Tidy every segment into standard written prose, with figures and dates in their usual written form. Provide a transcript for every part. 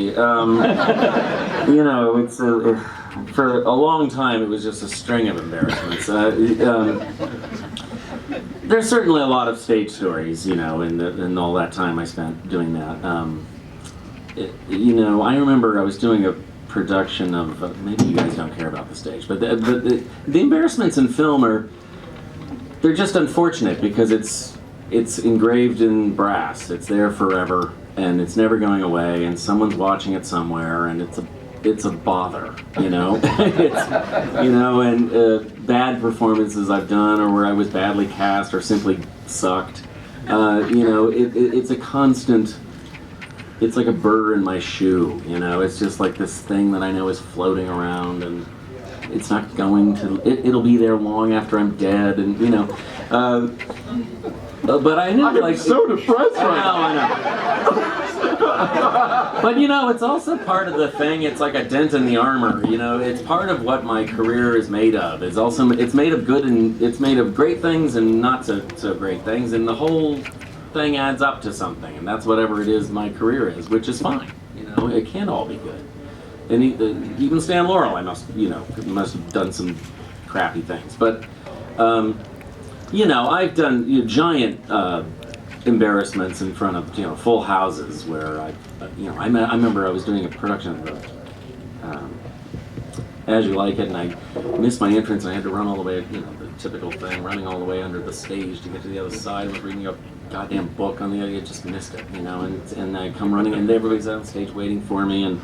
You know, for a long time it was just a string of embarrassments. There's certainly a lot of stage stories, you know, in all that time I spent doing that. You know, I remember I was doing a production of, maybe you guys don't care about the stage, but the embarrassments in film they're just unfortunate because it's engraved in brass. It's there forever, and it's never going away, and someone's watching it somewhere, and it's a bother, you know. And bad performances I've done, or where I was badly cast, or simply sucked. You know, it's a constant. It's like a burr in my shoe, you know. It's just like this thing that I know is floating around, and it's not going to. It'll be there long after I'm dead, and you know. But I knew, I'm so depressed right now. I know. But you know, it's also part of the thing. It's like a dent in the armor. You know, it's part of what my career is made of. It's made of good and it's made of great things and not so great things, and the whole thing adds up to something, and that's whatever it is my career is, which is fine. You know, it can't all be good. And even Stan Laurel, must have done some crappy things, but. You know, I've done giant embarrassments in front of full houses where I remember I was doing a production of As You Like It, and I missed my entrance, and I had to run all the way, the typical thing, running all the way under the stage to get to the other side. I was reading a goddamn book on the other, I just missed it, and I come running, and everybody's on stage waiting for me, and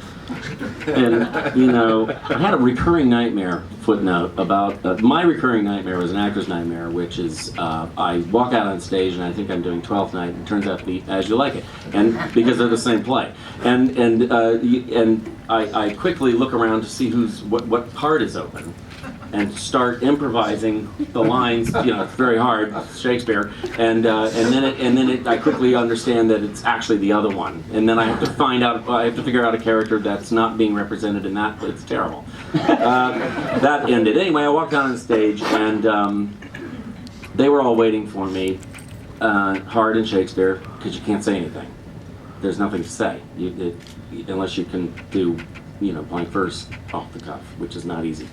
I had a recurring nightmare, footnote, about, my recurring nightmare was an actor's nightmare, which is, I walk out on stage, and I think I'm doing 12th night, and it turns out to be As You Like It, and because they're the same play, and I quickly look around to see what part is open, and start improvising the lines. It's very hard, Shakespeare, and then I quickly understand that it's actually the other one, and then I have to figure out a character that's not being represented in that. It's terrible. That ended. Anyway, I walked down on stage, and they were all waiting for me, hard in Shakespeare, because you can't say anything. There's nothing to say, unless you can do, blank verse off the cuff, which is not easy.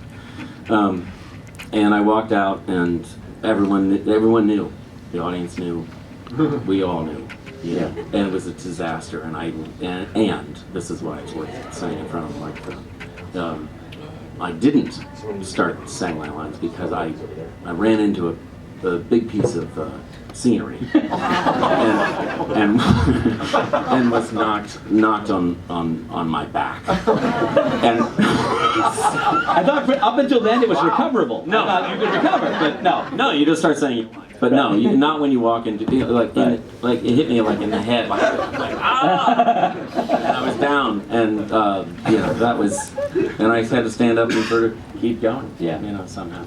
And I walked out, and everyone knew. The audience knew. We all knew. Yeah. And it was a disaster. And this is why it's worth saying in front of a microphone. I didn't start saying my lines because I ran into a big piece of scenery and was knocked on my back. And I thought up until then it was recoverable. No, I thought you could recover, but no. No, you just start saying, but no, not when you walk into it hit me like in the head, like ah, and I was down, and that was, and I had to stand up and sort of keep going, somehow.